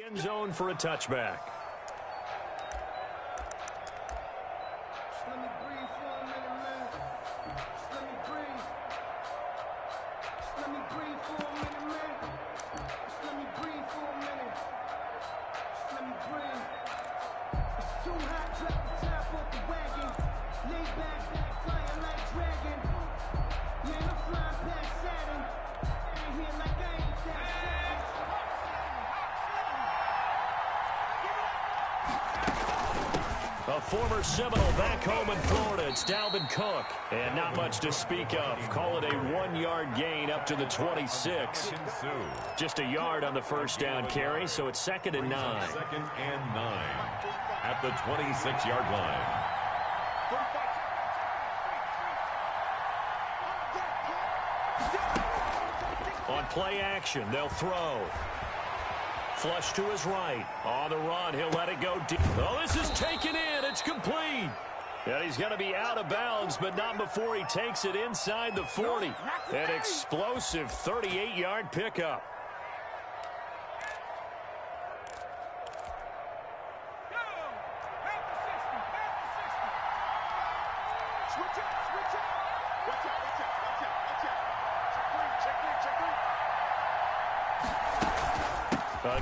End zone for a touchback. Let me breathe for a minute, man. Just let me breathe. Just let me breathe for a minute, man. Just let me breathe for a minute. Just let me breathe. It's too hot, drop the top off the wagon. Lay back, flying like dragon. Man, I'm flying past Saturn. Ain't here like I ain't that savage. A former Seminole back home in Florida. It's Dalvin Cook. And not much to speak of. Call it a 1-yard gain up to the 26. Just a yard on the first down carry, so it's 2nd and 9. 2nd and 9 at the 26-yard line. On play action, they'll throw. Flush to his right. On the run, he'll let it go deep. Oh, this is taken in. It's complete. And he's going to be out of bounds, but not before he takes it inside the 40. An explosive 38-yard pickup.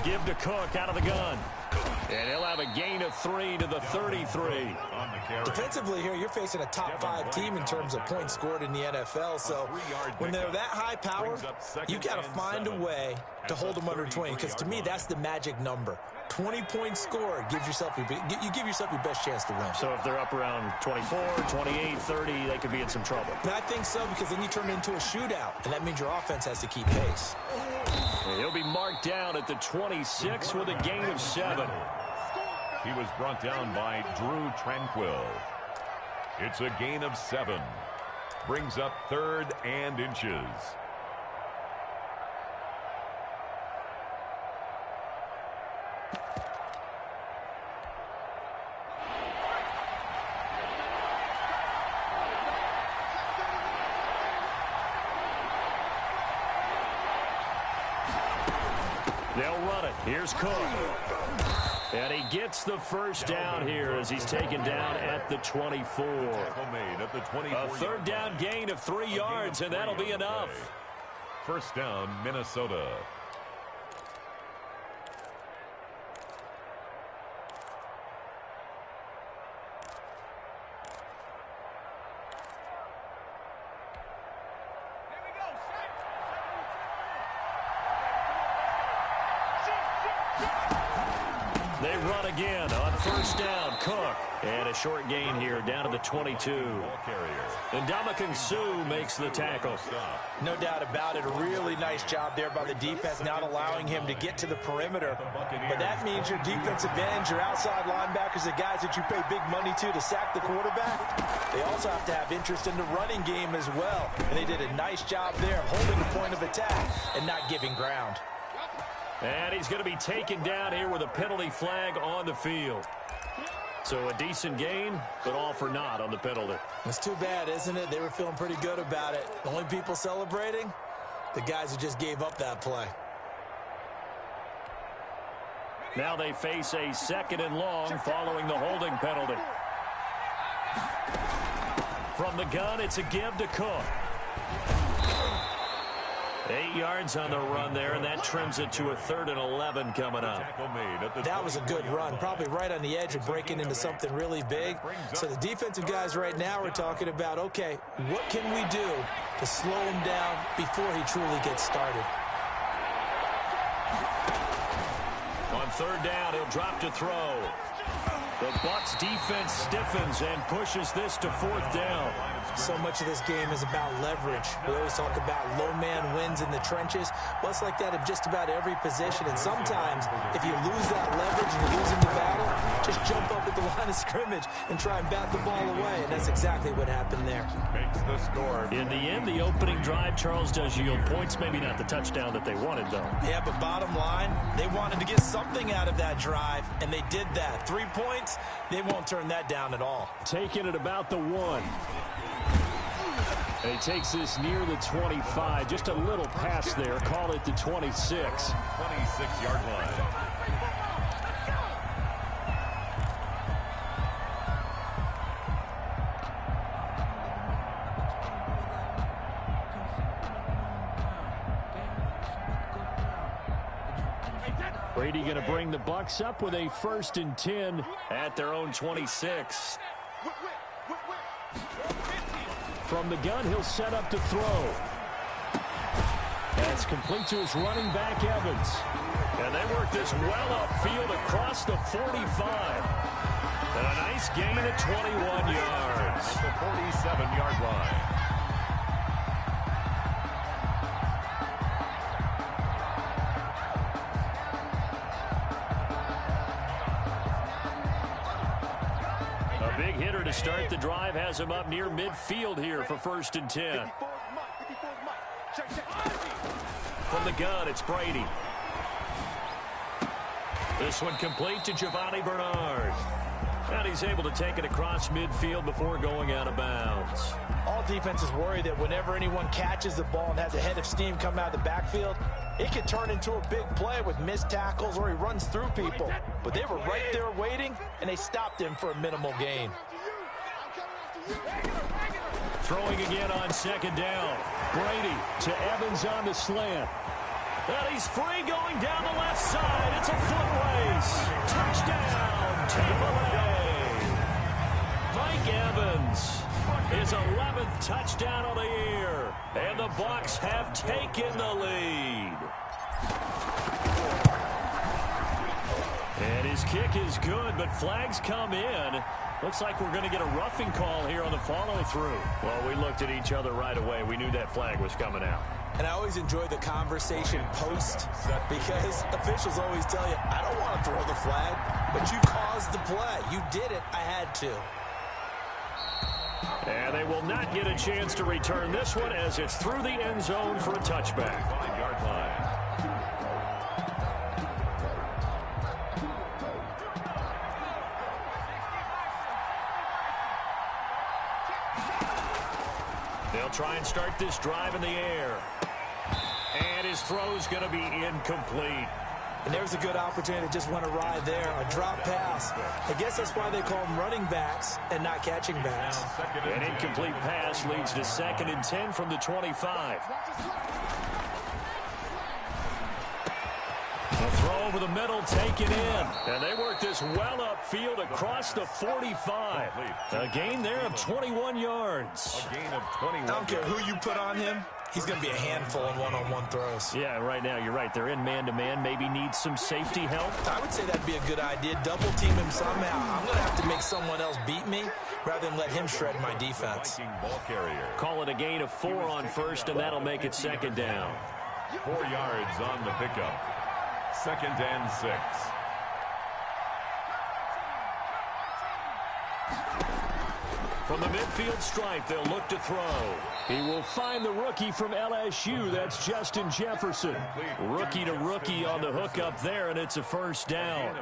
Give to Cook out of the gun. And he'll have a gain of 3 to the 33. Defensively here, you're facing a top 5 team in terms of points scored in the NFL. So when they're that high power, you got to find a way to hold them under 20. Because to me, that's the magic number. 20 points scored gives yourself you give yourself your best chance to win. So if they're up around 24, 28, 30, they could be in some trouble. And I think so, because then you turn it into a shootout, and that means your offense has to keep pace. And he'll be marked down at the 26 with a gain of 7. He was brought down by Drew Tranquil. It's a gain of 7. Brings up 3rd and inches. They'll run it. Here's Cook. And he gets the first down here as he's taken down at the 24. A 3rd down gain of 3 yards, and that'll be enough. First down, Minnesota. They run again on first down. Cook. And a short gain here down to the 22. And Ndamukong Suh makes the tackle. No doubt about it. A really nice job there by the defense, not allowing him to get to the perimeter. But that means your defensive ends, your outside linebackers, the guys that you pay big money to sack the quarterback, they also have to have interest in the running game as well. And they did a nice job there of holding the point of attack and not giving ground. And he's going to be taken down here with a penalty flag on the field. So a decent gain, but all for naught on the penalty. It's too bad, isn't it? They were feeling pretty good about it. The only people celebrating, the guys who just gave up that play. Now they face a 2nd and long following the holding penalty. From the gun, it's a give to Cook. 8 yards on the run there, and that trims it to a 3rd and 11 coming up. That was a good run, probably right on the edge of breaking into something really big. So the defensive guys right now are talking about, okay, what can we do to slow him down before he truly gets started? On 3rd down, he'll drop to throw. The Bucs defense stiffens and pushes this to 4th down. So much of this game is about leverage. We always talk about low man wins in the trenches. Well, it's like that in just about every position. And sometimes, if you lose that leverage and you're losing the battle, just jump up at the line of scrimmage and try and bat the ball away. And that's exactly what happened there. Makes the score. In the end, the opening drive, Charles, does yield points. Maybe not the touchdown that they wanted, though. Yeah, but bottom line, they wanted to get something out of that drive, and they did that. 3 points, they won't turn that down at all. Taking it about the 1. And he takes this near the 25. Just a little pass there. Call it the 26. 26-yard line. Brady going to bring the Bucs up with a 1st and 10 at their own 26. From the gun, he'll set up to throw. That's complete to his running back, Evans. And they work this well upfield across the 45. And a nice gain at 21 yards. At the 47-yard line. Big hitter to start the drive has him up near midfield here for 1st and 10. From the gun, it's Brady. This one complete to Giovanni Bernard. And he's able to take it across midfield before going out of bounds. All defenses worry that whenever anyone catches the ball and has a head of steam come out of the backfield, it can turn into a big play with missed tackles or he runs through people. But they were right there waiting, and they stopped him for a minimal gain. Throwing again on 2nd down. Brady to Evans on the slant. And he's free going down the left side. It's a foot race. Touchdown, Tampa Bay. Mike Evans, his 11th touchdown of the year. And the Bucs have taken the lead. And his kick is good, but flags come in. Looks like we're going to get a roughing call here on the follow-through. Well, we looked at each other right away. We knew that flag was coming out. And I always enjoy the conversation post because officials always tell you, I don't want to throw the flag, but you caused the play. You did it. I had to. And they will not get a chance to return this one as it's through the end zone for a touchback. 5-yard line. They'll try and start this drive in the air. And his throw's going to be incomplete. And there's a good opportunity that just went awry there. A drop pass. I guess that's why they call them running backs and not catching backs. An incomplete pass leads to 2nd and 10 from the 25. A throw over the middle taken in. And they work this well upfield across the 45. A gain there of 21 yards. A gain of 21. I don't care who you put on him. He's going to be a handful in one-on-one throws. Yeah, right now you're right. They're in man-to-man. Maybe needs some safety help. I would say that'd be a good idea. Double team him somehow. I'm going to have to make someone else beat me rather than let him shred my defense. Ball carrier. Call it a gain of 4 on 1st, and that'll make it 2nd down. 4 yards on the pickup. 2nd and 6. From the midfield stripe, they'll look to throw. He will find the rookie from LSU. That's Justin Jefferson. Rookie to rookie on the hook up there, and it's a 1st down.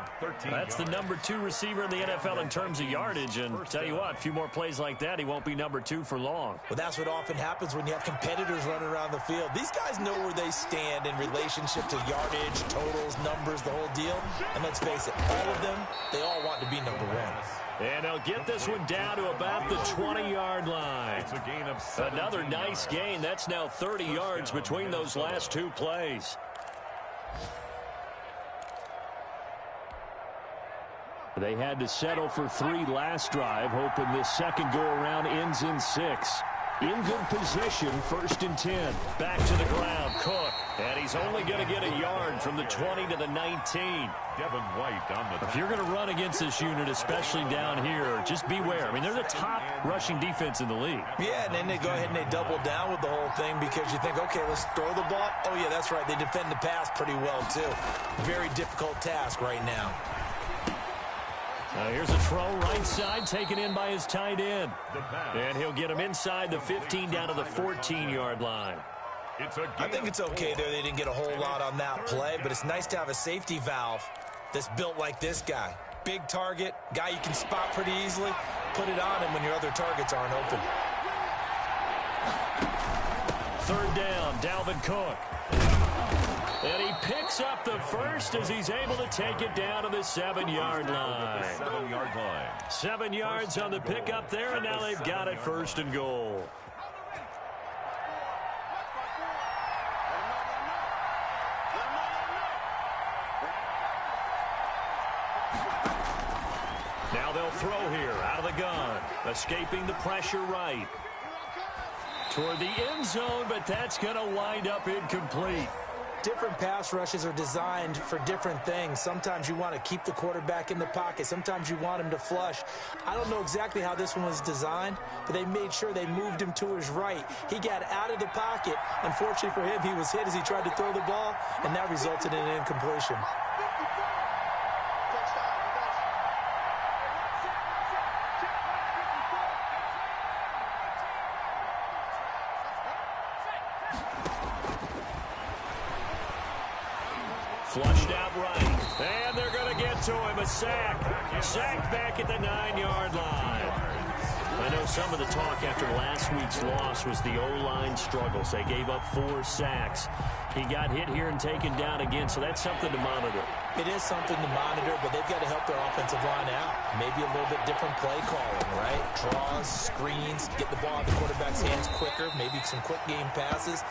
That's the number 2 receiver in the NFL in terms of yardage. And tell you what, a few more plays like that, he won't be number 2 for long. Well, that's what often happens when you have competitors running around the field. These guys know where they stand in relationship to yardage, totals, numbers, the whole deal. And let's face it, all of them, they all want to be number 1. And they'll get this one down to about the 20-yard line. It's a gain of 7. Another nice gain. That's now 30 yards between those last 2 plays. They had to settle for 3 last drive, hoping this second go-around ends in 6. In good position, 1st and 10. Back to the ground, Cook. And he's only going to get a yard from the 20 to the 19. Devin White on the If you're going to run against this unit, especially down here, just beware. I mean, they're the top rushing defense in the league. Yeah, and then they go ahead and they double down with the whole thing because you think, okay, let's throw the ball. Oh, yeah, that's right. They defend the pass pretty well, too. Very difficult task right now. Here's a throw right side taken in by his tight end. And he'll get him inside the 15 down to the 14-yard line. I think it's okay there. They didn't get a whole lot on that play, but it's nice to have a safety valve that's built like this guy. Big target, guy you can spot pretty easily. Put it on him when your other targets aren't open. third down, Dalvin Cook. And he picks up the first as he's able to take it down to the 7-yard line. 7-yard line. 7 yards on the pickup there, and now they've got it first and goal. Now they'll throw here out of the gun. Escaping the pressure right. Toward the end zone, but that's going to wind up incomplete. Different pass rushes are designed for different things. Sometimes you want to keep the quarterback in the pocket. Sometimes you want him to flush. I don't know exactly how this one was designed, but they made sure they moved him to his right. He got out of the pocket. Unfortunately for him, he was hit as he tried to throw the ball, and that resulted in an incompletion. Flushed out right. And they're going to get to him. A sack. Sacked back at the 9-yard line. I know some of the talk after last week's loss was the O-line struggles. They gave up 4 sacks. He got hit here and taken down again, so that's something to monitor. It is something to monitor, but they've got to help their offensive line out. Maybe a little bit different play calling, right? Draws, screens, get the ball in the quarterback's hands quicker, maybe some quick game passes.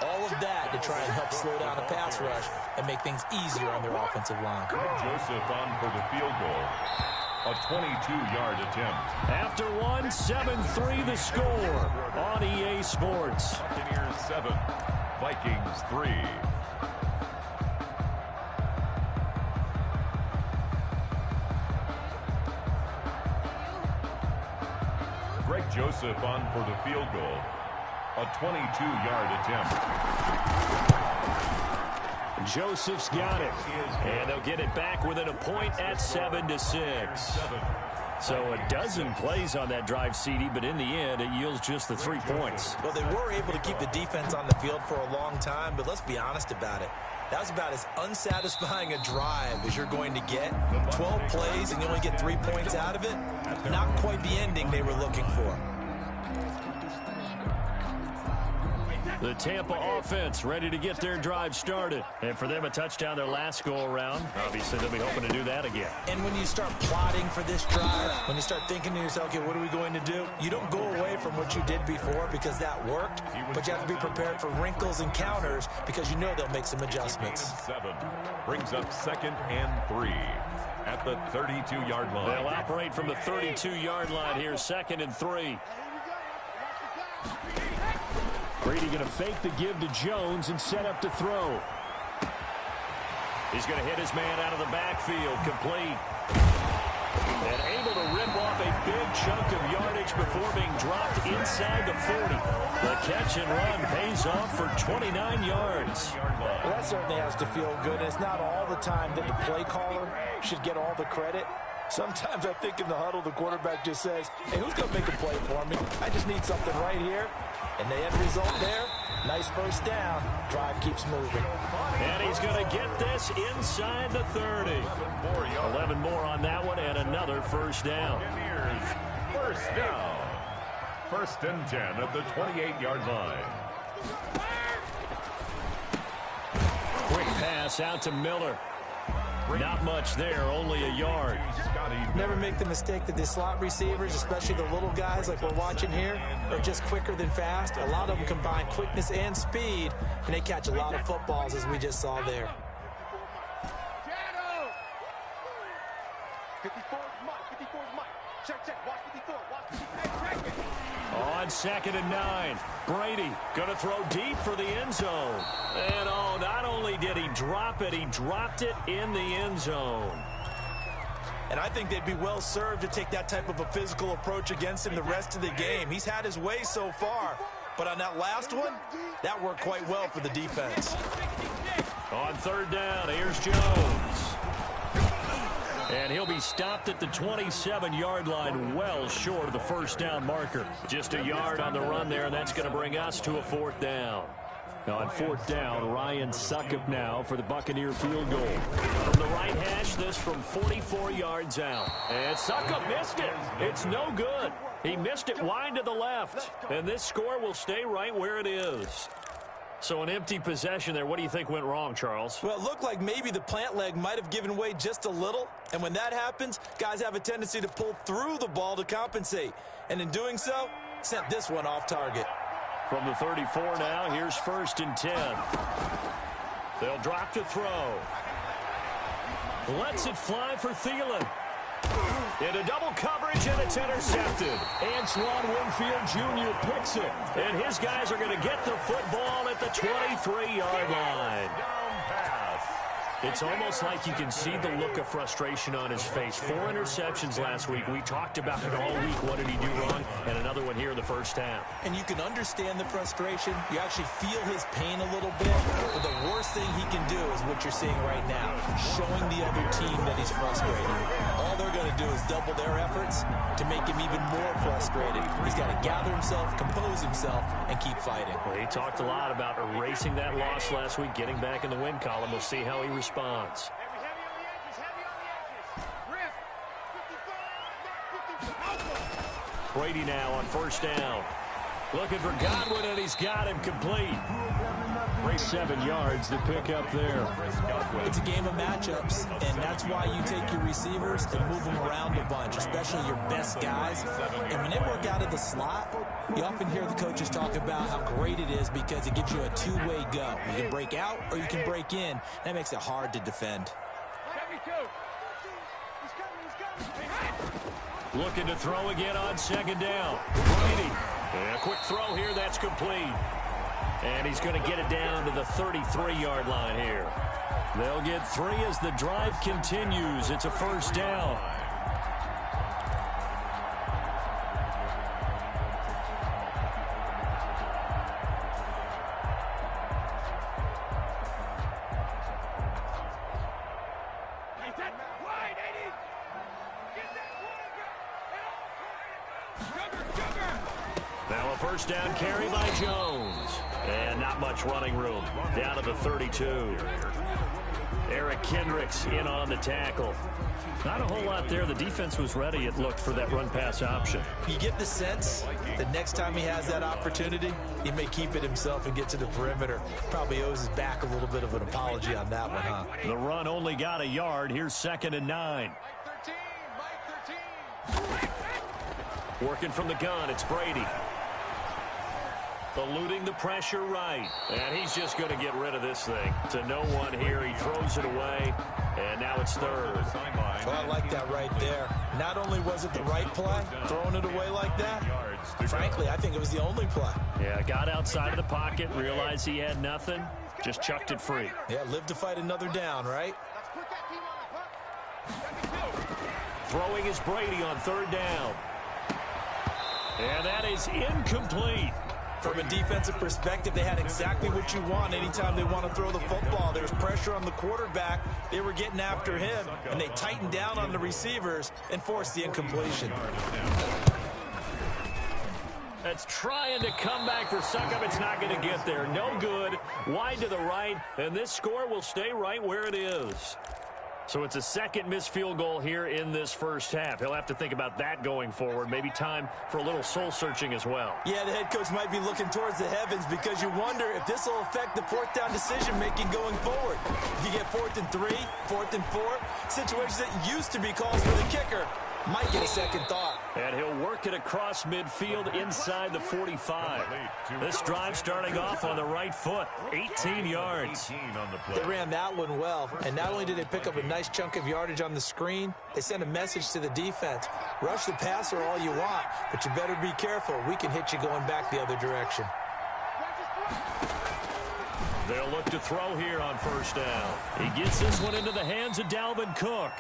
All of that to try and help slow down the pass rush and make things easier on their offensive line. Joseph on for the field goal. A 22-yard attempt. After one, 7-3 the score on EA Sports. Buccaneers 7, Vikings 3. Greg Joseph on for the field goal. A 22-yard attempt. Joseph's got it. And they'll get it back within a point at 7-6. So a dozen plays on that drive, CD, but in the end, it yields just the 3 points. Well, they were able to keep the defense on the field for a long time, but let's be honest about it. That was about as unsatisfying a drive as you're going to get. 12 plays and you only get 3 points out of it. Not quite the ending they were looking for. The Tampa offense ready to get their drive started. And for them, a touchdown their last go-around. Obviously, they'll be hoping to do that again. And when you start plotting for this drive, when you start thinking to yourself, okay, what are we going to do? You don't go away from what you did before because that worked, but you have to be prepared for wrinkles and counters because you know they'll make some adjustments. 7 brings up 2nd and 3 at the 32-yard line. They'll operate from the 32-yard line here, 2nd and 3. Brady going to fake the give to Jones and set up to throw. He's going to hit his man out of the backfield, complete. And able to rip off a big chunk of yardage before being dropped inside the 40. The catch and run pays off for 29 yards. Well, that certainly has to feel good. It's not all the time that the play caller should get all the credit. Sometimes I think in the huddle, the quarterback just says, hey, who's going to make a play for me? I just need something right here. And the end result there, nice first down. Drive keeps moving. And he's going to get this inside the 30. 11 more on that one and another first down. First down. 1st and 10 at the 28-yard line. Quick pass out to Miller. Not much there, only a yard. Never make the mistake that the slot receivers, especially the little guys like we're watching here, are just quicker than fast. A lot of them combine quickness and speed, and they catch a lot of footballs, as we just saw there. 54's Mike. Check. Watch 54. Watch 54. On 2nd and 9, Brady going to throw deep for the end zone. And not only did he drop it, he dropped it in the end zone. And I think they'd be well served to take that type of a physical approach against him the rest of the game. He's had his way so far, but on that last one, that worked quite well for the defense. On 3rd down, here's Jones. And he'll be stopped at the 27-yard line, well short of the first down marker. Just a yard on the run there, and that's going to bring us to a 4th down. On 4th down, Ryan Succop now for the Buccaneer field goal. From the right hash, this from 44 yards out. And Succop missed it. It's no good. He missed it wide to the left. And this score will stay right where it is. So an empty possession there. What do you think went wrong, Charles? Well, it looked like maybe the plant leg might have given way just a little. And when that happens, guys have a tendency to pull through the ball to compensate. And in doing so, sent this one off target. From the 34 now, here's 1st and 10. They'll drop to throw. Lets it fly for Thielen. Into double coverage, and it's intercepted. Antoine Winfield Jr. picks it. And his guys are going to get the football at the 23-yard line. It's almost like you can see the look of frustration on his face. 4 interceptions last week. We talked about it all week. What did he do wrong? And another one here in the first half. And you can understand the frustration. You actually feel his pain a little bit. But the worst thing he can do is what you're seeing right now, showing the other team that he's frustrated. All they're going to do is double their efforts to make him even more frustrated. He's got to gather himself, compose himself, and keep fighting. Well, he talked a lot about erasing that loss last week, getting back in the win column. We'll see how he responds. Brady now on 1st down. Looking for Godwin, and he's got him complete. 7 yards to pick up there. It's a game of matchups, and that's why you take your receivers and move them around a bunch, especially your best guys. And when they work out of the slot, you often hear the coaches talk about how great it is because it gives you a two-way go. You can break out or you can break in. That makes it hard to defend. Looking to throw again on 2nd down. Brady. And a quick throw here, that's complete. And he's going to get it down to the 33-yard line here. They'll get 3 as the drive continues. It's a 1st down. Now a 1st down carry by Jones. And not much running room. Down to the 32. Eric Kendricks in on the tackle. Not a whole lot there. The defense was ready, it looked, for that run-pass option. You get the sense that next time he has that opportunity, he may keep it himself and get to the perimeter. Probably owes his back a little bit of an apology on that one, huh? The run only got a yard. Here's 2nd and 9. Working from the gun, it's Brady. Eluding the pressure right. And he's just going to get rid of this thing. To no one here. He throws it away. And now it's 3rd. Well, I like that right there. Not only was it the right play, throwing it away like that, frankly, I think it was the only play. Yeah, got outside of the pocket, realized he had nothing, just chucked it free. Yeah, live to fight another down, right? Throwing is Brady on 3rd down. And that is incomplete. From a defensive perspective, they had exactly what you want anytime they want to throw the football. There's pressure on the quarterback. They were getting after him, and they tightened down on the receivers and forced the incompletion. That's trying to come back for Succop. It's not going to get there. No good. Wide to the right, and this score will stay right where it is. So it's a 2nd missed field goal here in this 1st half. He'll have to think about that going forward. Maybe time for a little soul-searching as well. Yeah, the head coach might be looking towards the heavens because you wonder if this will affect the 4th down decision-making going forward. If you get 4th and 3, 4th and 4, situations that used to be calls for the kicker might get a second thought. And he'll work it across midfield inside the 45. This drive starting off on the right foot, 18 yards. They ran that one well, and not only did they pick up a nice chunk of yardage on the screen, they sent a message to the defense. Rush the passer all you want, but you better be careful. We can hit you going back the other direction. They'll look to throw here on 1st down. He gets this one into the hands of Dalvin Cook.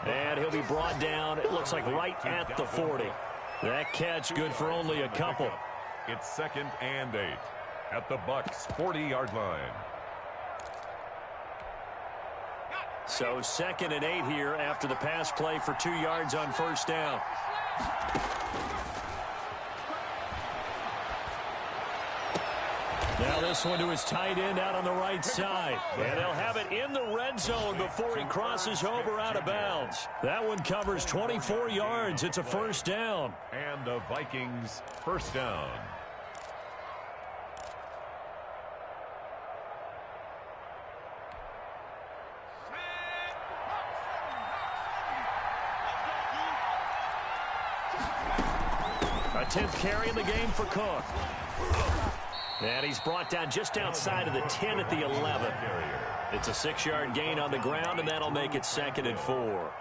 And he'll be brought down, it looks like right at the 40. That catch good for only a couple. It's 2nd and 8 at the Bucs' 40-yard line. So 2nd and 8 here after the pass play for 2 yards on 1st down. Now this one to his tight end out on the right side. And they'll have it in the red zone before he crosses over out of bounds. That one covers 24 yards. It's a 1st down. And the Vikings 1st down. A 10th carry in the game for Cook. And he's brought down just outside of the 10 at the 11. It's a 6-yard gain on the ground, and that'll make it 2nd and 4.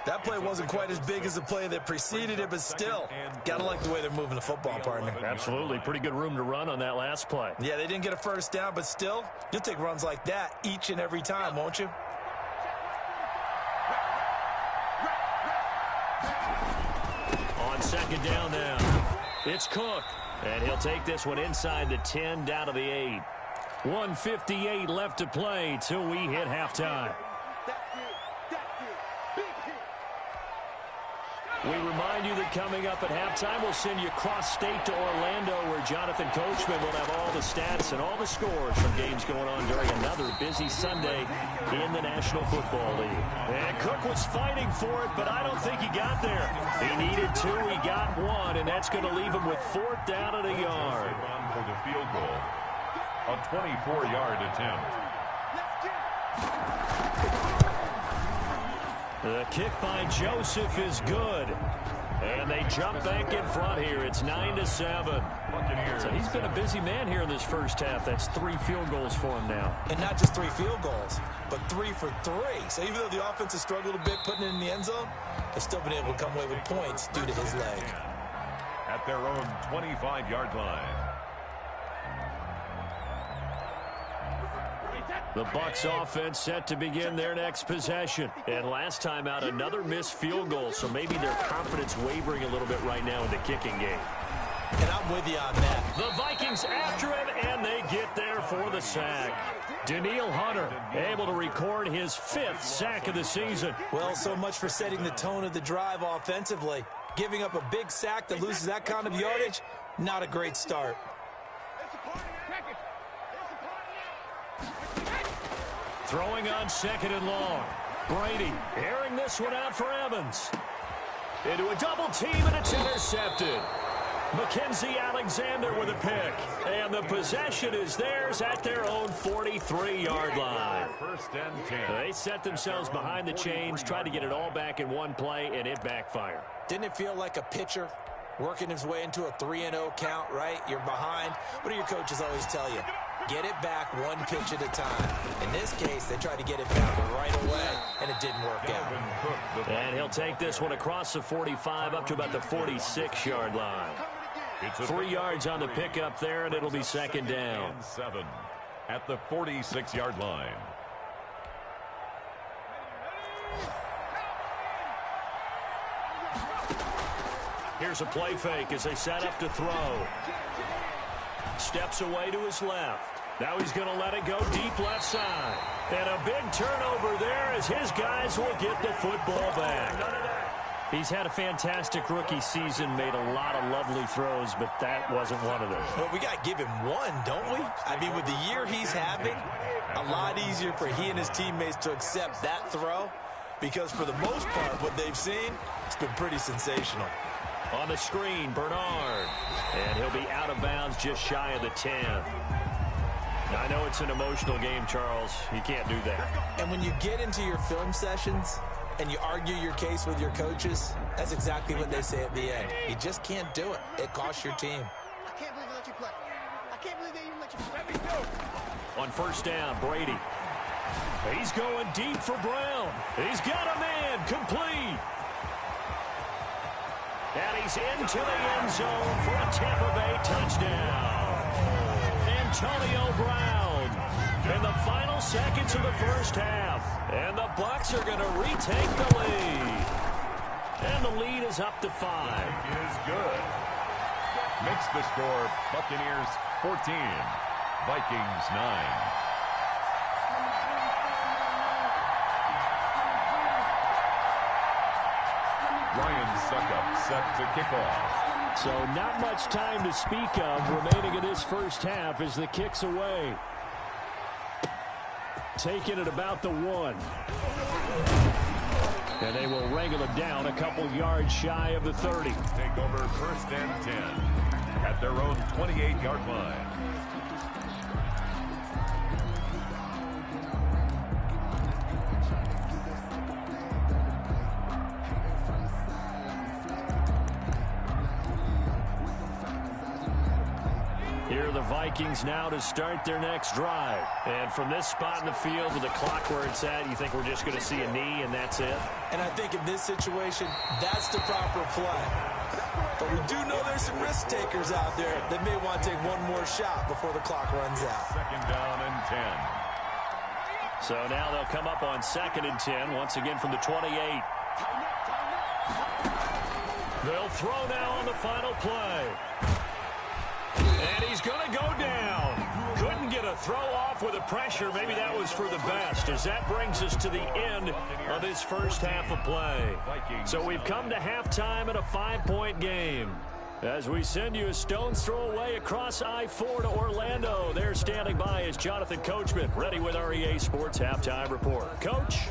That play wasn't quite as big as the play that preceded it, but still, got to like the way they're moving the football, partner. Absolutely. Pretty good room to run on that last play. Yeah, they didn't get a first down, but still, you'll take runs like that each and every time, won't you? On 2nd down now, it's Cook. And he'll take this one inside the 10, down to the 8. 1:58 left to play till we hit halftime. We remind you that coming up at halftime, we'll send you cross-state to Orlando, where Jonathan Coachman will have all the stats and all the scores from games going on during another busy Sunday in the National Football League. And Cook was fighting for it, but I don't think he got there. He needed 2, he got 1, and that's going to leave him with 4th down and a yard. For the field goal, a 24-yard attempt. The kick by Joseph is good. And they jump back in front here. It's 9-7. So he's been a busy man here in this first half. That's 3 field goals for him now. And not just 3 field goals, but 3 for 3. So even though the offense has struggled a bit putting it in the end zone, they've still been able to come away with points due to his leg. At their own 25-yard line. The Bucs offense set to begin their next possession. And last time out, another missed field goal, so maybe their confidence wavering a little bit right now in the kicking game. And I'm with you on that. The Vikings after him, and they get there for the sack. Danielle Hunter able to record his 5th sack of the season. Well, so much for setting the tone of the drive offensively. Giving up a big sack that loses that kind of yardage, not a great start. Throwing on 2nd and long. Brady airing this one out for Evans. Into a double team, and it's intercepted. Mackenzie Alexander with a pick. And the possession is theirs at their own 43-yard line. 1st and 10. They set themselves behind the chains, tried to get it all back in one play, and it backfired. Didn't it feel like a pitcher working his way into a 3-0 count, right? You're behind. What do your coaches always tell you? Get it back 1 pitch at a time. In this case, they tried to get it back right away, and it didn't work out. And he'll take this one across the 45 up to about the 46-yard line. 3 yards on the pickup there, and it'll be 2nd down. 7 at the 46-yard line. Here's a play fake as they set up to throw. Steps away to his left. Now he's going to let it go deep left side. And a big turnover there as his guys will get the football back. He's had a fantastic rookie season, made a lot of lovely throws, but that wasn't one of them. Well, we got to give him one, don't we? I mean, with the year he's having, a lot easier for he and his teammates to accept that throw, because for the most part, what they've seen, it's been pretty sensational. On the screen, Bernard. And he'll be out of bounds just shy of the 10. Now, I know it's an emotional game, Charles. You can't do that. And when you get into your film sessions and you argue your case with your coaches, that's exactly what they say at the end. You just can't do it. It costs your team. I can't believe they let you play. I can't believe they even let you play. Let me go. On 1st down, Brady. He's going deep for Brown. He's got a man, complete. And he's into the end zone for a Tampa Bay touchdown. Antonio Brown in the final seconds of the first half. And the Bucs are going to retake the lead. And the lead is up to 5. Is good. Makes the score Buccaneers 14, Vikings 9. Ryan Suckup set to kick off. So not much time to speak of remaining in this first half as the kick's away. Taking it about the 1. And they will wrangle it down a couple yards shy of the 30. Take over 1st and 10 at their own 28-yard line. the Vikings now to start their next drive. And from this spot in the field with the clock where it's at, you think we're just going to see a knee and that's it? And I think in this situation, that's the proper play. But we do know there's some risk takers out there that may want to take one more shot before the clock runs out. 2nd down and 10. So now they'll come up on 2nd and 10, once again from the 28. They'll throw now on the final play. And he's going to go down. Couldn't get a throw off with the pressure. Maybe that was for the best, as that brings us to the end of this first half of play. So we've come to halftime in a 5-point game. As we send you a stone's throw away across I-4 to Orlando. There standing by is Jonathan Coachman, ready with our EA Sports Halftime Report. Coach?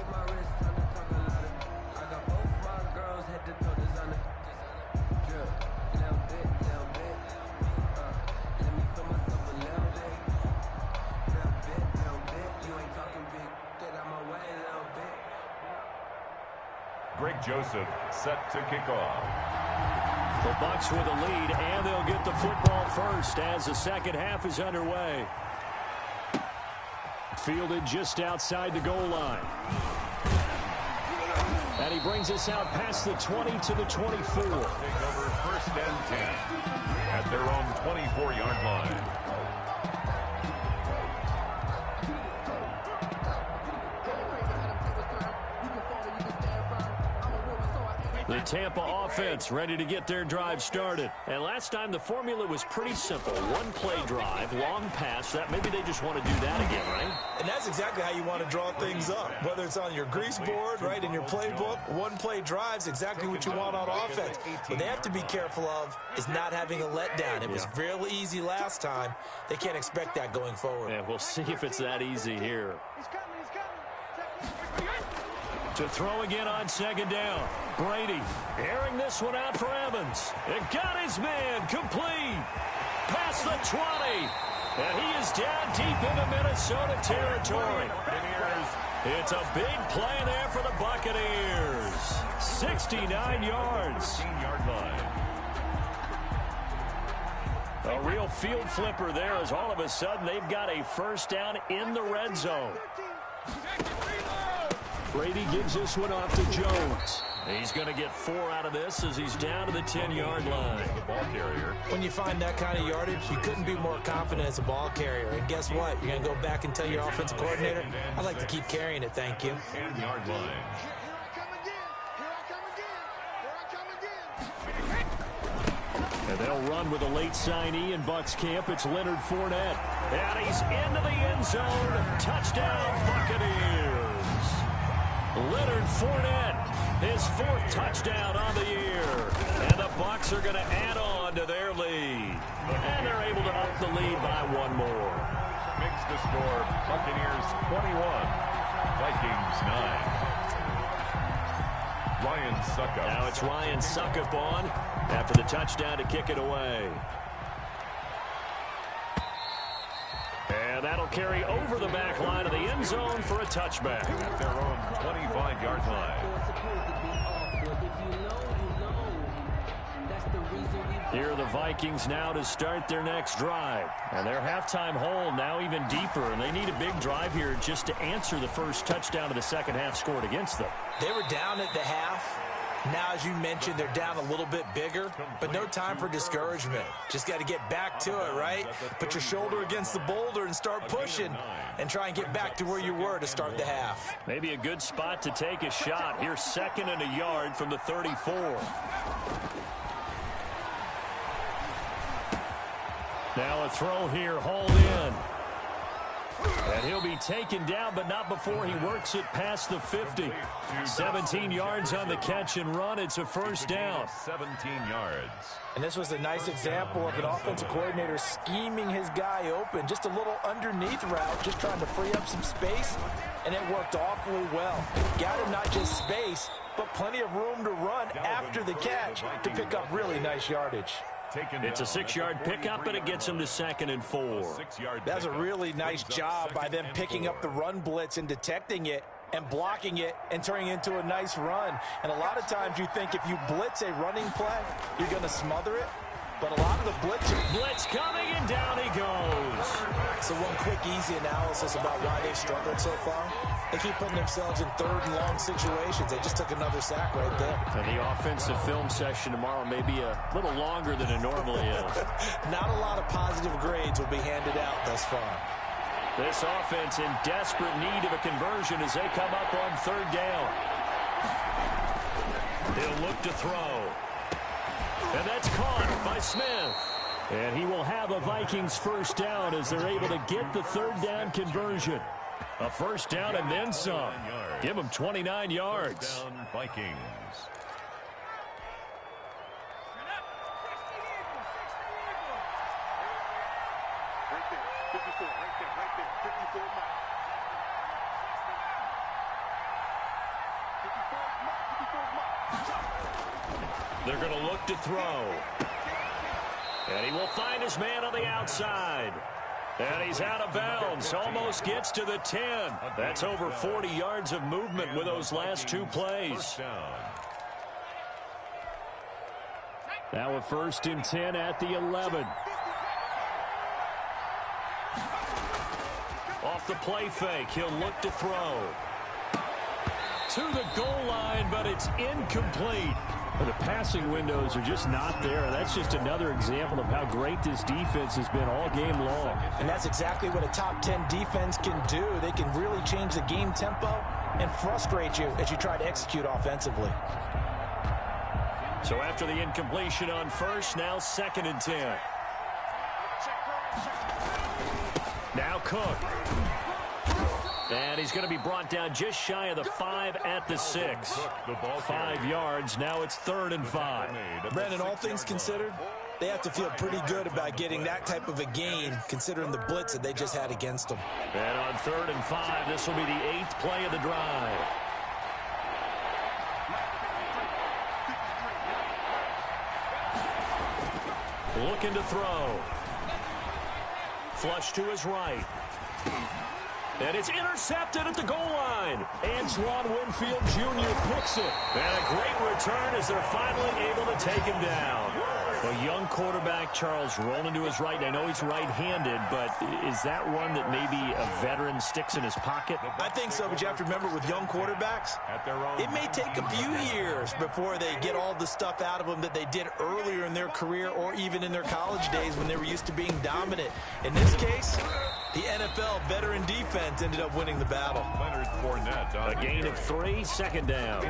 Greg Joseph set to kick off. The Bucs with a lead, and they'll get the football first as the second half is underway. Fielded just outside the goal line. And he brings us out past the 20 to the 24. Take over 1st and 10 at their own 24-yard line. The Tampa offense ready to get their drive started. And last time the formula was pretty simple. One-play drive, long pass. That maybe they just want to do that again, right? And that's exactly how you want to draw things up. Whether it's on your grease board, right, in your playbook, one-play drive's exactly what you want on offense. What they have to be careful of is not having a letdown. It was real easy last time. They can't expect that going forward. Yeah, we'll see if it's that easy here. To throw again on 2nd down. Brady airing this one out for Evans. It got his man complete. Past the 20. And he is down deep into Minnesota territory. It's a big play there for the Buccaneers. 69 yards. 15-yard line. A real field flipper there as all of a sudden they've got a first down in the red zone. Brady gives this one off to Jones. He's going to get 4 out of this as he's down to the 10-yard line. The ball carrier. When you find that kind of yardage, you couldn't be more confident as a ball carrier. And guess what? You're going to go back and tell your offensive coordinator, I'd like to keep carrying it, thank you. 10-yard line. And they'll run with a late signee in Bucs camp. It's Leonard Fournette. And he's into the end zone. Touchdown, Buccaneers. Leonard Fournette, his 4th touchdown on the year. And the Bucs are going to add on to their lead. And they're able to up the lead by 1 more. Makes the score Buccaneers 21, Vikings 9. Ryan Suckup. Now it's Ryan Suckup on after the touchdown to kick it away. And that'll carry over the back line of the end zone for a touchback. At their own 25-yard line. Here are the Vikings now to start their next drive. And their halftime hole now even deeper, and they need a big drive here just to answer the first touchdown of the second half scored against them. They were down at the half. Now, as you mentioned, they're down a little bit bigger, but no time for discouragement. Just got to get back to it, right? Put your shoulder against the boulder and start pushing and try and get back to where you were to start the half. Maybe a good spot to take a shot. Here's 2nd and a yard from the 34. Now a throw here, hauled in. And he'll be taken down, but not before he works it past the 50. 17 yards on the catch and run. It's a first down. 17 yards. And this was a nice example of an offensive coordinator scheming his guy open. Just a little underneath route, just trying to free up some space, and it worked awfully well. Got him not just space, but plenty of room to run after the catch to pick up really nice yardage. It's a 6-yard pickup, but it gets him to 2nd and 4. That's a really nice job by them picking up the run blitz and detecting it and blocking it and turning it into a nice run. And a lot of times you think if you blitz a running play, you're going to smother it. but a lot of the blitz coming, and down he goes. So one quick, easy analysis about why they've struggled so far. They keep putting themselves in third and long situations. They just took another sack right there. And the offensive film session tomorrow may be a little longer than it normally is. Not a lot of positive grades will be handed out thus far. This offense in desperate need of a conversion as they come up on third down. They'll look to throw. And that's caught by Smith. And he will have a Vikings first down as they're able to get the third down conversion. A first down and then some. Give them 29 yards. Down Vikings. They're going to look to throw. And he will find his man on the outside. And he's out of bounds. Almost gets to the 10. That's over 40 yards of movement with those last two plays. Now a first and 10 at the 11. Off the play fake, he'll look to throw. To the goal line, but it's incomplete. The passing windows are just not there. That's just another example of how great this defense has been all game long. And that's exactly what a top 10 defense can do. They can really change the game tempo and frustrate you as you try to execute offensively. So after the incompletion on first, now second and 10. Now Cook. And he's going to be brought down just shy of the 5 at the 6. 5 yards. Now it's 3rd and 5. Brandon, all things considered, they have to feel pretty good about getting that type of a gain, considering the blitz that they just had against them. And on 3rd and 5, this will be the 8th play of the drive. Looking to throw. Flush to his right. And it's intercepted at the goal line. Antoine Winfield Jr. picks it. And a great return as they're finally able to take him down. A young quarterback, Charles, rolling to his right. I know he's right-handed, but is that one that maybe a veteran sticks in his pocket? I think so, but you have to remember with young quarterbacks, it may take a few years before they get all the stuff out of them that they did earlier in their career or even in their college days when they were used to being dominant. In this case, the NFL veteran defense ended up winning the battle. A gain of 3, second down.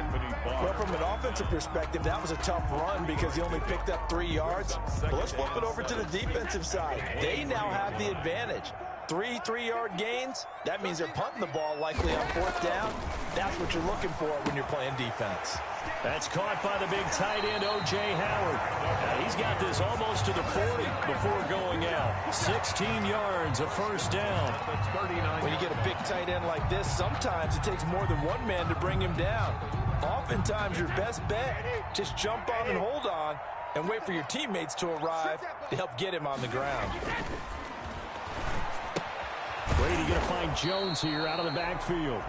Well, from an offensive perspective, that was a tough run because he only picked up 3 yards. But let's flip it over to the defensive side. They now have the advantage. 3 3-yard gains, that means they're punting the ball likely on 4th down. That's what you're looking for when you're playing defense. That's caught by the big tight end, O.J. Howard. Now he's got this almost to the 40 before going out. 16 yards, a first down. When you get a big tight end like this, sometimes it takes more than one man to bring him down. Oftentimes, your best bet, just jump on and hold on and wait for your teammates to arrive to help get him on the ground. Brady going to find Jones here out of the backfield.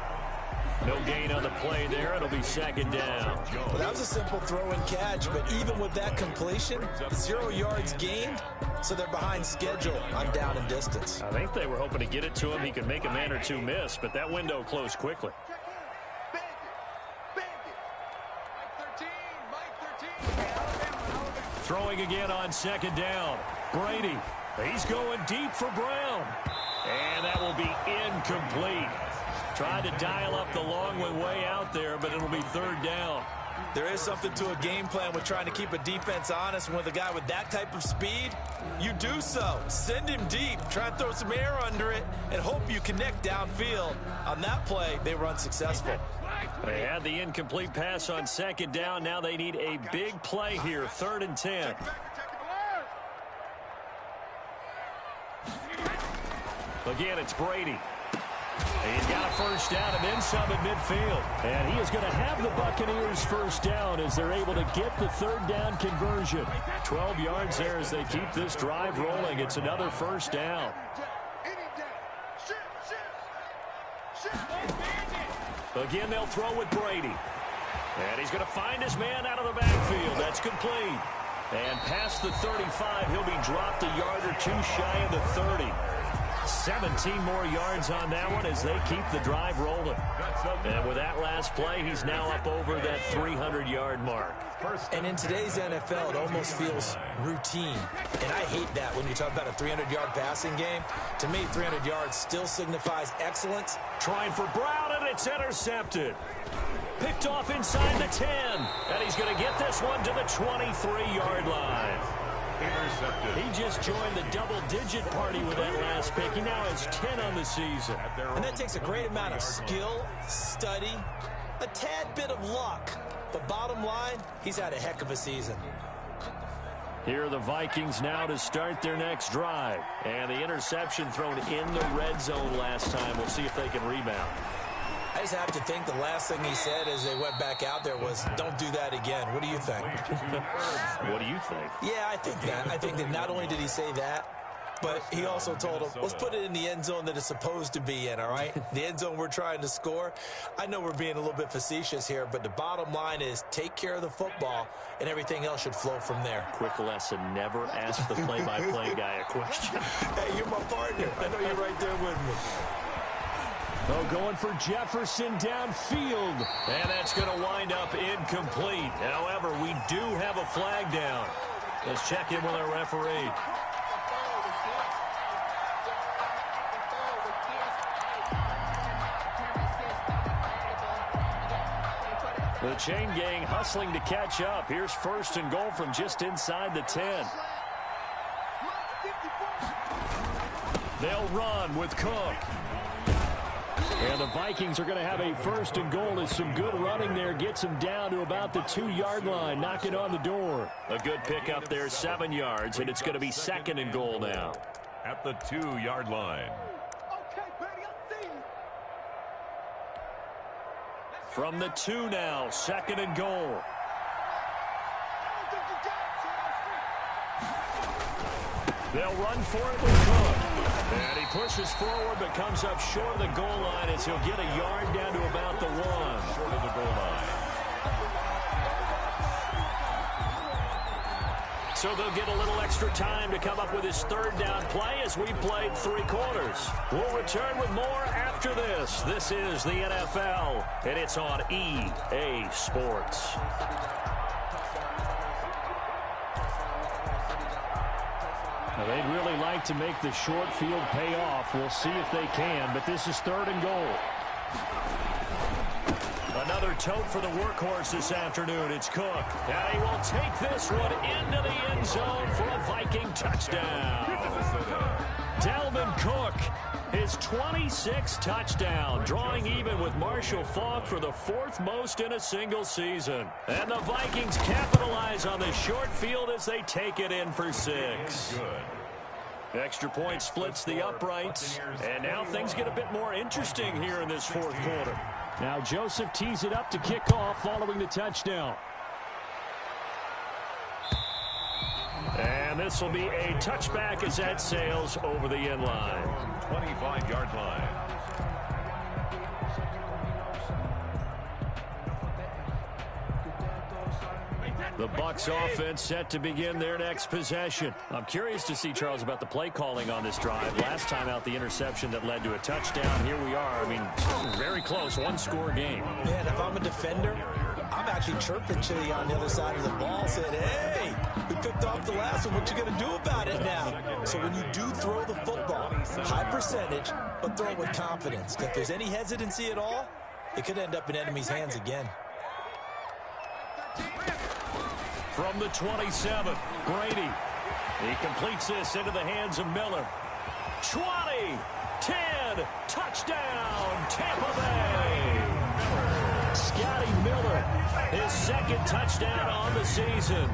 No gain on the play there. It'll be second down. Well, that was a simple throw and catch, but even with that completion, 0 yards gained, so they're behind schedule on down and distance. I think they were hoping to get it to him. He could make a man or two miss, but that window closed quickly. Throwing again on second down. Brady. He's going deep for Brown. And that will be incomplete. Tried to dial up the long one way out there, but it'll be 3rd down. There is something to a game plan with trying to keep a defense honest. And with a guy with that type of speed, you do so. Send him deep. Try and throw some air under it and hope you connect downfield. On that play, they were unsuccessful. They had the incomplete pass on second down. Now they need a big play here. 3rd and 10. Again, it's Brady. He's got a first down and then some at midfield. And he is going to have the Buccaneers first down as they're able to get the 3rd down conversion. 12 yards there as they keep this drive rolling. It's another first down. Again, they'll throw with Brady. And he's going to find his man out of the backfield. That's complete. And past the 35, he'll be dropped a yard or two shy of the 30. 17 more yards on that one as they keep the drive rolling. And with that last play, he's now up over that 300-yard mark. And in today's NFL, it almost feels routine. And I hate that when you talk about a 300-yard passing game. To me, 300 yards still signifies excellence. Trying for Brown, and it's intercepted. Picked off inside the 10. And he's going to get this one to the 23-yard line. Intercepted. He just joined the double-digit party with that last pick. He now has 10 on the season. And that takes a great amount of skill, study, a tad bit of luck. But bottom line, he's had a heck of a season. Here are the Vikings now to start their next drive. And the interception thrown in the red zone last time. We'll see if they can rebound. I just have to think the last thing he said as they went back out there was, don't do that again. What do you think? What do you think? Yeah, I think that. I think that not only did he say that, but he also told him, let's put it in the end zone that it's supposed to be in, all right? The end zone we're trying to score. I know we're being a little bit facetious here, but the bottom line is take care of the football, and everything else should flow from there. Quick lesson, never ask the play-by-play guy a question. Hey, you're my partner. I know you're right there with me. Oh, going for Jefferson downfield. And that's going to wind up incomplete. However, we do have a flag down. Let's check in with our referee. The chain gang hustling to catch up. Here's first and goal from just inside the 10. They'll run with Cook. And the Vikings are going to have a first and goal as some good running there gets them down to about the 2-yard line, knocking on the door. A good pickup there, 7 yards, and it's going to be second and goal now. At the 2-yard line. From the 2 now, second and goal. They'll run for it with Cook. And he pushes forward but comes up short of the goal line as he'll get a yard down to about the 1. Short of the goal line. So they'll get a little extra time to come up with his third down play as we played 3 quarters. We'll return with more after this. This is the NFL, and it's on EA Sports. Now, they'd really like to make the short field pay off. We'll see if they can, but this is third and goal. Another tote for the workhorse this afternoon. It's Cook. And he will take this one into the end zone for a Viking touchdown. Dalvin Cook, his 26th touchdown, drawing even with Marshall Faulk for the 4th most in a single season. And the Vikings capitalize on the short field as they take it in for 6. Extra point splits the uprights, and now things get a bit more interesting here in this 4th quarter. Now Joseph tees it up to kick off following the touchdown. And this will be a touchback as that sails over the end line. 25-yard line. The Bucs offense set to begin their next possession. I'm curious to see, Charles, about the play calling on this drive. Last time out, the interception that led to a touchdown. Here we are. I mean, very close, 1-score game. Man, if I'm a defender, I'm actually chirping Chili on the other side of the ball, saying, hey, we picked off the last one. What you going to do about it now? So when you do throw the football, high percentage, but throw it with confidence. If there's any hesitancy at all, it could end up in enemy's hands again. From the 27, Brady. He completes this into the hands of Miller. 20, 10, touchdown, Tampa Bay. Scotty Miller, his 2nd touchdown on the season.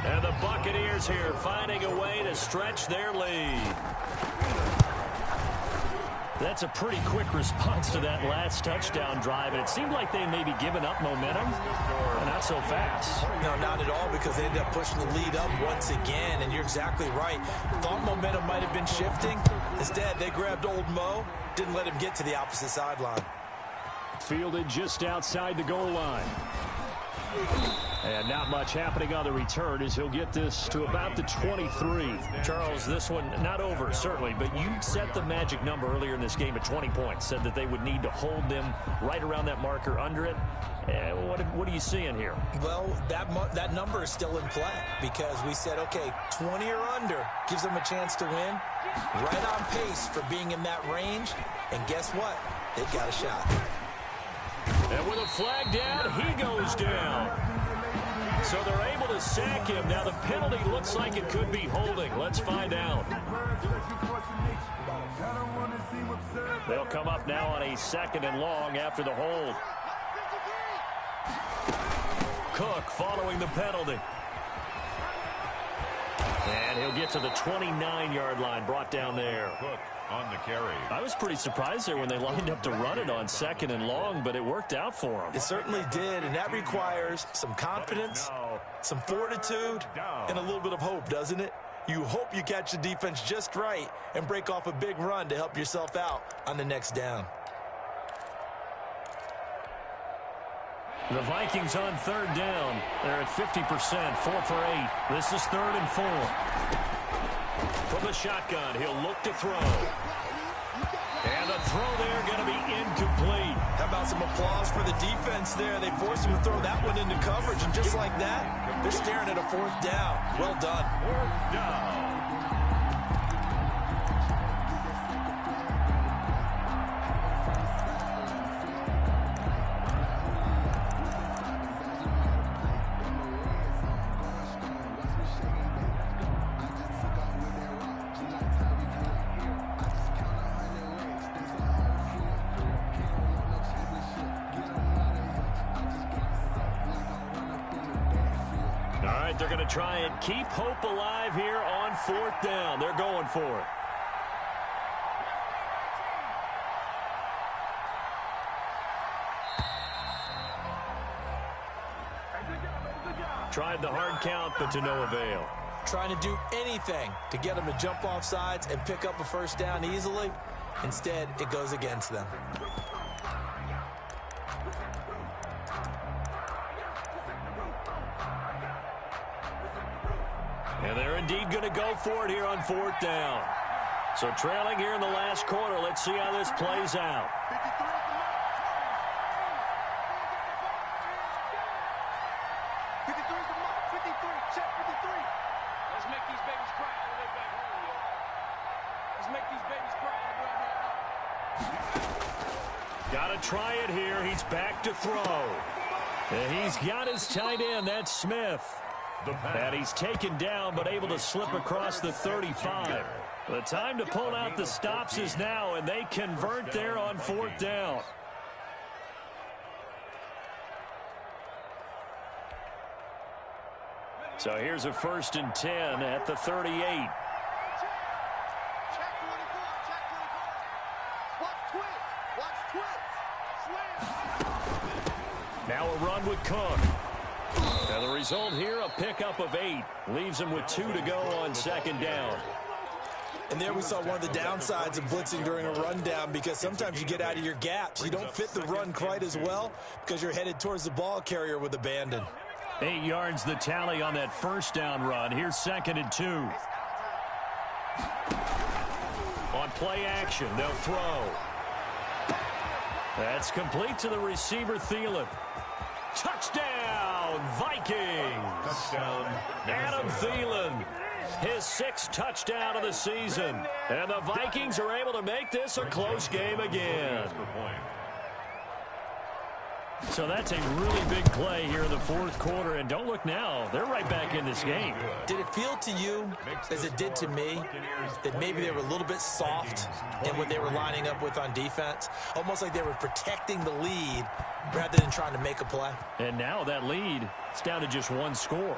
And the Buccaneers here finding a way to stretch their lead. That's a pretty quick response to that last touchdown drive, and it seemed like they may be giving up momentum. Not so fast. No, not at all, because they ended up pushing the lead up once again, and you're exactly right. Thought momentum might have been shifting. Instead, they grabbed old Mo, didn't let him get to the opposite sideline. Fielded just outside the goal line. And not much happening on the return as he'll get this to about the 23. Charles, this one not over, certainly, but you set the magic number earlier in this game at 20 points. Said that they would need to hold them right around that marker under it. What are you seeing here? Well, that number is still in play because we said, okay, 20 or under gives them a chance to win. Right on pace for being in that range. And guess what? They've got a shot. And with a flag down, he goes down. So they're able to sack him. Now the penalty looks like it could be holding. Let's find out. They'll come up now on a 2nd and long after the hold. Cook following the penalty. And he'll get to the 29-yard line, brought down there. Cook on the carry. I was pretty surprised there when they lined up to run it on 2nd and long, but it worked out for them. It certainly did, and that requires some confidence, some fortitude, and a little bit of hope, doesn't it? You hope you catch the defense just right and break off a big run to help yourself out on the next down. The Vikings on 3rd down. They're at 50%, 4 for 8. This is 3rd and 4. From the shotgun, he'll look to throw. And the throw there going to be incomplete. How about some applause for the defense there? They forced him to throw that one into coverage, and just like that, they're staring at a 4th down. Well done. 4th down. They're going to try and keep hope alive here on 4th down. They're going for it. Tried the hard count, but to no avail. Trying to do anything to get them to jump off sides and pick up a 1st down easily. Instead, it goes against them. And they're indeed going to go for it here on 4th down. So trailing here in the last quarter. Let's see how this plays out. Let's make these babies cry all the way back home, yo. Let's make these babies cry all the way back home. Got to try it here. He's back to throw. And he's got his tight end. That's Smith. And he's taken down, but able to slip across the 35. The time to pull out the stops is now, and they convert there on 4th down. So here's a 1st and 10 at the 38. Now a run with Cook. And the result here, a pickup of 8. Leaves him with 2 to go on 2nd down. And there we saw one of the downsides of blitzing during a rundown, because sometimes you get out of your gaps. You don't fit the run quite as well because you're headed towards the ball carrier with abandon. 8 yards the tally on that 1st down run. Here's 2nd and 2. On play action, they'll throw. That's complete to the receiver, Thielen. Touchdown, Vikings! Touchdown, Adam Thielen, his 6th touchdown of the season. And the Vikings are able to make this a close game again. So that's a really big play here in the 4th quarter. And don't look now, they're right back in this game. Did it feel to you, as it did to me, that maybe they were a little bit soft in what they were lining up with on defense? Almost like they were protecting the lead rather than trying to make a play. And now that lead, it's down to just 1 score.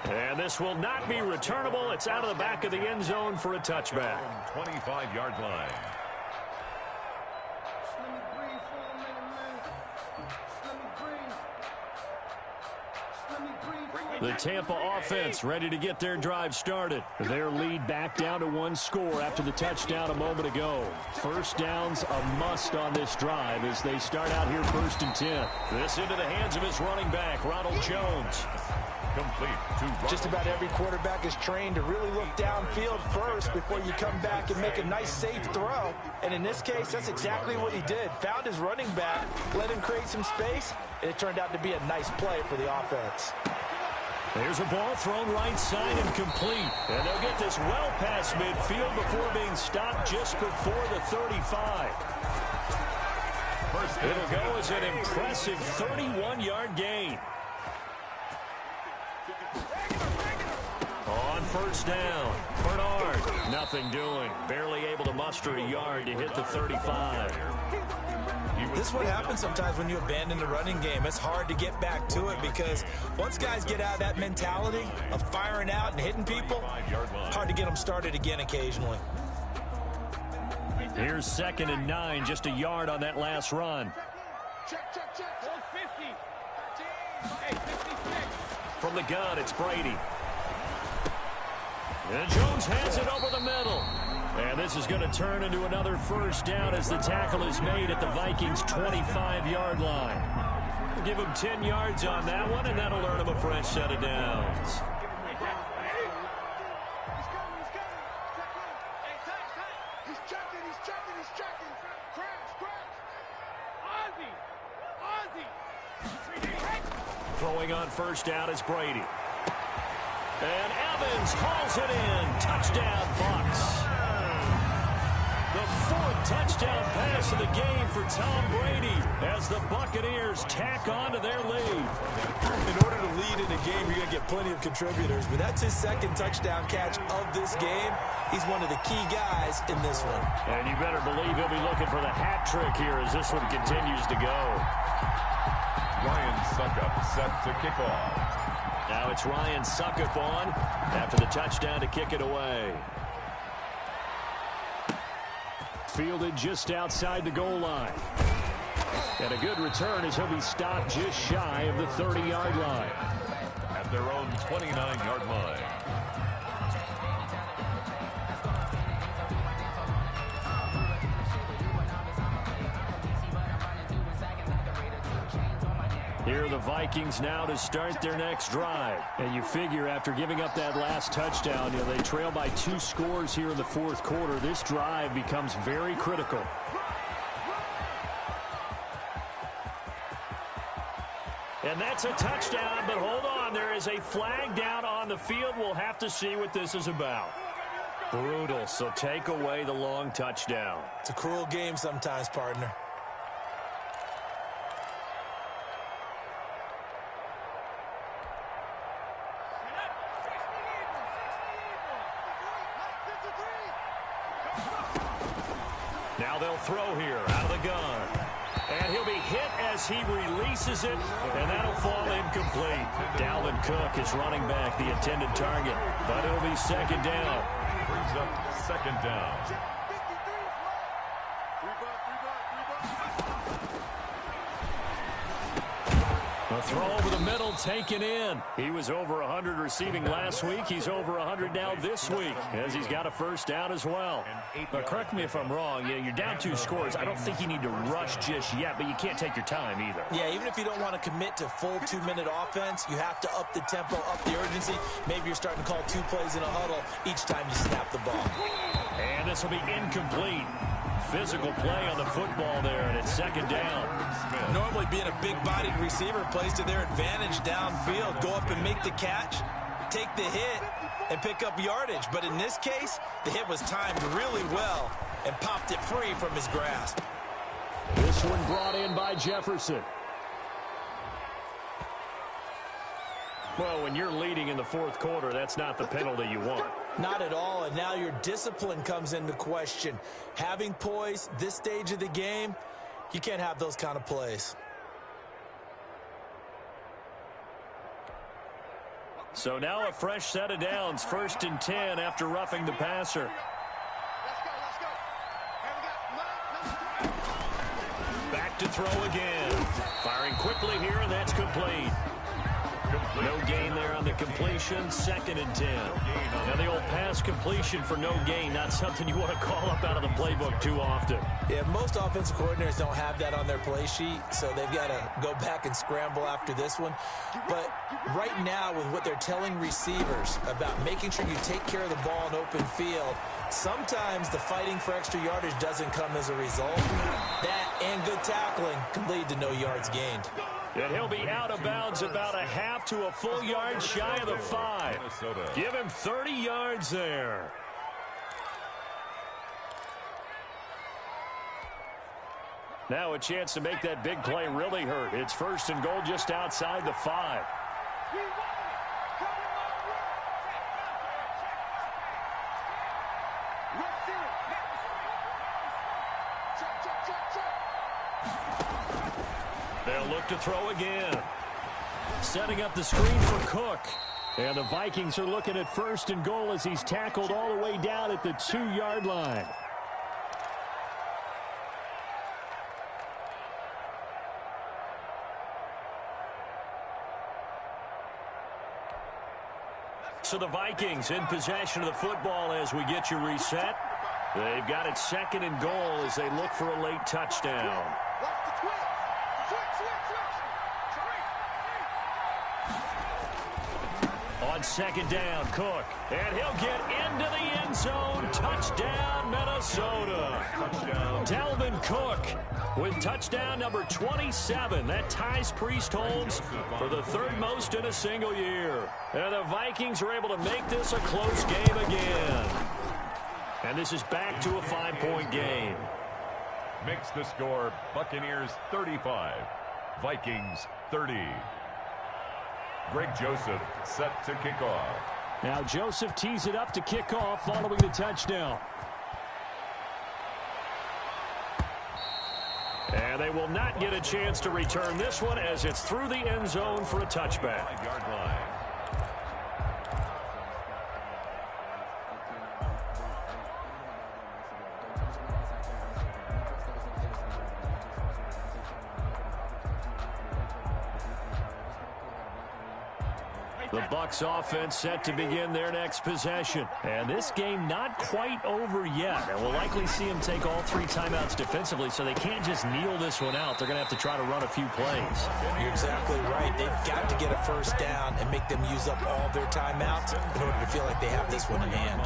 And this will not be returnable. It's out of the back of the end zone for a touchback. 25-yard line. The Tampa offense ready to get their drive started. Their lead back down to 1 score after the touchdown a moment ago. First down's a must on this drive as they start out here 1st and 10. This into the hands of his running back, Ronald Jones. Complete to Ronald. Just about every quarterback is trained to really look downfield first before you come back and make a nice, safe throw. And in this case, that's exactly what he did. Found his running back, let him create some space, and it turned out to be a nice play for the offense. There's a ball thrown right side and complete. And they'll get this well past midfield before being stopped just before the 35. It'll go as an impressive 31-yard gain. On first down, Bernard, nothing doing. Barely able to muster a yard to hit the 35. This is what happens sometimes when you abandon the running game. It's hard to get back to it because once guys get out of that mentality of firing out and hitting people, it's hard to get them started again occasionally. Here's 2nd and 9, just a yard on that last run. Check, check, check. 50. Hey, 56. From the gun, it's Brady. And Jones has it over the middle. And this is going to turn into another first down as the tackle is made at the Vikings' 25-yard line. We'll give him 10 yards on that one, and that'll earn him a fresh set of downs. He's checking. Crash. Ozzy. Throwing on first down is Brady. And Evans hauls it in. Touchdown, Bucs. The 4th touchdown pass of the game for Tom Brady as the Buccaneers tack on to their lead. In order to lead in a game, you're going to get plenty of contributors, but that's his 2nd touchdown catch of this game. He's one of the key guys in this one. And you better believe he'll be looking for the hat trick here as this one continues to go. Ryan Suckup set to kick off. Now it's Ryan Suckup on after the touchdown to kick it away. Fielded just outside the goal line. And a good return as he'll be stopped just shy of the 30-yard line. At their own 29-yard line. Here are the Vikings now to start their next drive. And you figure after giving up that last touchdown, they trail by 2 scores here in the 4th quarter. This drive becomes very critical. And that's a touchdown, but hold on. There is a flag down on the field. We'll have to see what this is about. Brutal, so take away the long touchdown. It's a cruel game sometimes, partner. Now they'll throw here out of the gun. And he'll be hit as he releases it, and that'll fall incomplete. Dalvin Cook is running back, the intended target, but it'll be 2nd down. Brings up 2nd down. A throw over the middle, taken in. He was over 100 receiving last week. He's over 100 now this week, as he's got a first down as well. But correct me if I'm wrong. You're down 2 scores. I don't think you need to rush just yet, but you can't take your time either. Yeah, even if you don't want to commit to full 2-minute offense, you have to up the tempo, up the urgency. Maybe you're starting to call 2 plays in a huddle each time you snap the ball. And this will be incomplete. Physical play on the football there, and it's 2nd down. Normally being a big-bodied receiver plays to their advantage downfield. Go up and make the catch, take the hit, and pick up yardage. But in this case, the hit was timed really well and popped it free from his grasp. This one brought in by Jefferson. Well, when you're leading in the 4th quarter, that's not the penalty you want. Not at all, and now your discipline comes into question. Having poise this stage of the game, you can't have those kind of plays. So now a fresh set of downs, 1st and 10 after roughing the passer. Back to throw again. Firing quickly here, and that's complete. No gain there on the completion, 2nd and 10. Now the old pass completion for no gain, not something you want to call up out of the playbook too often. Yeah, most offensive coordinators don't have that on their play sheet, so they've got to go back and scramble after this one. But right now, with what they're telling receivers about making sure you take care of the ball in open field, sometimes the fighting for extra yardage doesn't come as a result. That and good tackling can lead to no yards gained. And he'll be out of bounds about a half to a full yard shy of the 5. Give him 30 yards there. Now a chance to make that big play really hurt. It's 1st and goal just outside the 5. They'll look to throw again. Setting up the screen for Cook. And the Vikings are looking at 1st and goal as he's tackled all the way down at the 2-yard line. So the Vikings in possession of the football as we get you reset. They've got it 2nd and goal as they look for a late touchdown. On 2nd down, Cook. And he'll get into the end zone. Touchdown, Minnesota. Touchdown. Dalvin Cook with touchdown number 27. That ties Priest-Holmes for the 3rd most in a single year. And the Vikings are able to make this a close game again. And this is back to a 5-point game. Makes the score Buccaneers 35, Vikings 30. Greg Joseph set to kick off. Now Joseph tees it up to kick off following the touchdown. And they will not get a chance to return this one as it's through the end zone for a touchback. 5-yard line. The Bucs offense set to begin their next possession. And this game not quite over yet. And we'll likely see them take all 3 timeouts defensively, so they can't just kneel this one out. They're going to have to try to run a few plays. You're exactly right. They've got to get a 1st down and make them use up all their timeouts in order to feel like they have this one in hand.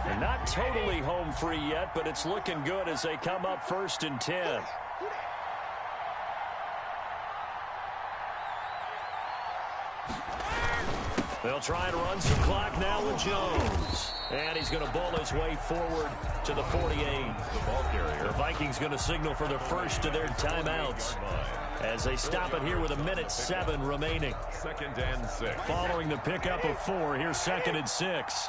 They're not totally home free yet, but it's looking good as they come up 1st and 10. They'll try and run some clock now with Jones. And he's going to bowl his way forward to the 48. The ball carrier. The Vikings going to signal for the first of their timeouts as they stop it here with 1:07 remaining. 2nd and 6. Following the pickup of 4, here's 2nd and 6.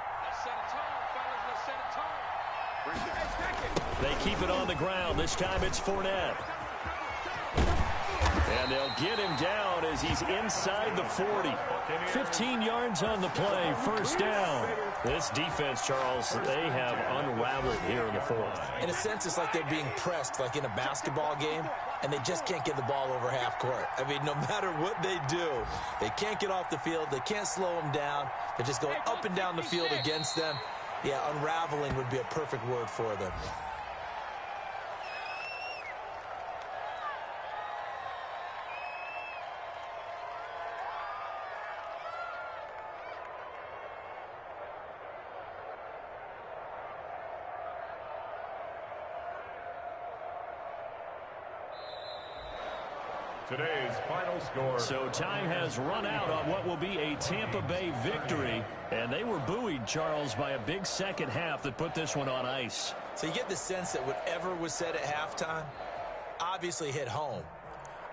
They keep it on the ground. This time it's Fournette. And they'll get him down as he's inside the 40. 15 yards on the play, 1st down. This defense, Charles, they have unraveled here in the 4th. In a sense, it's like they're being pressed like in a basketball game, and they just can't get the ball over half court. I mean, no matter what they do, they can't get off the field. They can't slow them down. They're just going up and down the field against them. Yeah, unraveling would be a perfect word for them. Today's final score. So time has run out on what will be a Tampa Bay victory. And they were buoyed, Charles, by a big second half that put this one on ice. So you get the sense that whatever was said at halftime obviously hit home.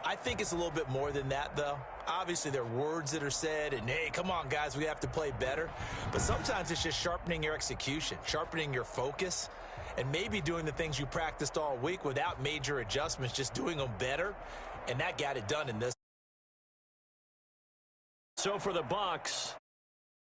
I think it's a little bit more than that, though. Obviously, there are words that are said, and, hey, come on, guys, we have to play better. But sometimes it's just sharpening your execution, sharpening your focus, and maybe doing the things you practiced all week without major adjustments, just doing them better. And that got it done in this. So for the Bucs,